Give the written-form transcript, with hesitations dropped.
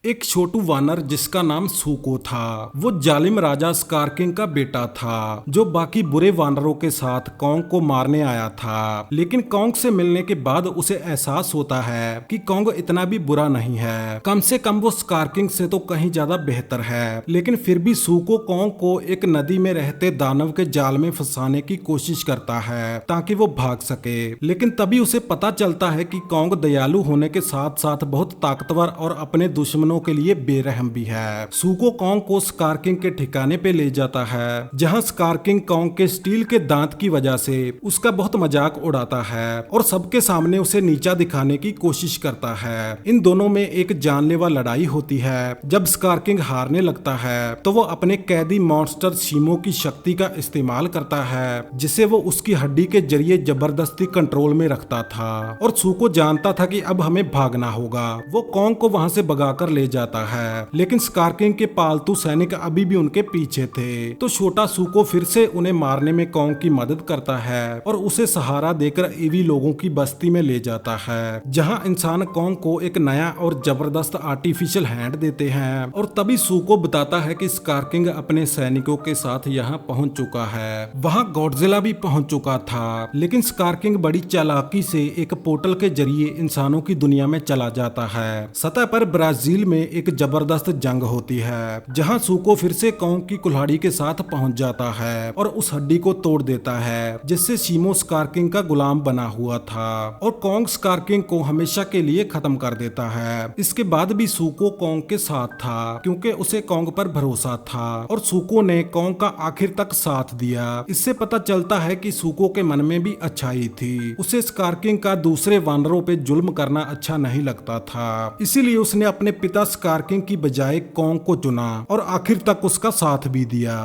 एक छोटू वानर जिसका नाम सूको था। वो जालिम राजा स्कार किंग का बेटा था जो बाकी बुरे वानरों के साथ कॉन्ग को मारने आया था। लेकिन कॉन्ग से मिलने के बाद उसे एहसास होता है कि कॉन्ग इतना भी बुरा नहीं है, कम से कम वो स्कार किंग से तो कहीं ज्यादा बेहतर है। लेकिन फिर भी सूको कॉन्ग को एक नदी में रहते दानव के जाल में फंसाने की कोशिश करता है ताकि वो भाग सके। लेकिन तभी उसे पता चलता है कि कॉन्ग दयालु होने के साथ साथ बहुत ताकतवर और अपने दुश्मनों के लिए बेरहम भी है। सूको कॉन्ग को स्कार किंग के ठिकाने पे ले जाता है जहां स्कार किंग कॉन्ग के स्टील के दांत की वजह से उसका बहुत मजाक उड़ाता है और सबके सामने उसे नीचा दिखाने की कोशिश करता है। इन दोनों में एक जानलेवा लड़ाई होती है। जब स्कार किंग हारने लगता है तो वो अपने कैदी मॉन्स्टर शीमो की शक्ति का इस्तेमाल करता है जिसे वो उसकी हड्डी के जरिए जबरदस्ती कंट्रोल में रखता था। और सूको जानता था कि अब हमें भागना होगा। वो कॉन्ग को वहां से भगाकर ले जाता है, लेकिन स्कार किंग के पालतू सैनिक अभी भी उनके पीछे थे। तो छोटा सूको फिर से उन्हें मारने में कॉन्ग की मदद करता है और उसे सहारा देकर ईवी लोगों की बस्ती में ले जाता है जहां इंसान कॉन्ग को एक नया और जबरदस्त आर्टिफिशियल हैंड देते हैं। और तभी सूको बताता है कि स्कार किंग अपने सैनिकों के साथ यहाँ पहुंच चुका है। वहां गॉडजिला भी पहुंच चुका था, लेकिन स्कार किंग बड़ी चालाकी से एक पोर्टल के जरिए इंसानों की दुनिया में चला जाता है। सतह पर ब्राजील में एक जबरदस्त जंग होती है जहां सूको फिर से कॉन्ग की कुल्हाड़ी के साथ पहुंच जाता है और उस हड्डी को तोड़ देता है जिससे शीमो स्कार किंग का गुलाम बना हुआ था और कॉन्ग स्कार किंग को हमेशा के लिए खत्म कर देता है। इसके बाद भी सूको कॉन्ग के साथ था क्योंकि उसे कॉन्ग पर भरोसा था और सूको ने कॉन्ग का आखिर तक साथ दिया। इससे पता चलता है कि सूको के मन में भी अच्छाई थी। उसे स्कार किंग का दूसरे वानरों पे जुल्म करना अच्छा नहीं लगता था, इसीलिए उसने अपने पिता स्कार किंग की बजाय कॉन्ग को चुना और आखिर तक उसका साथ भी दिया।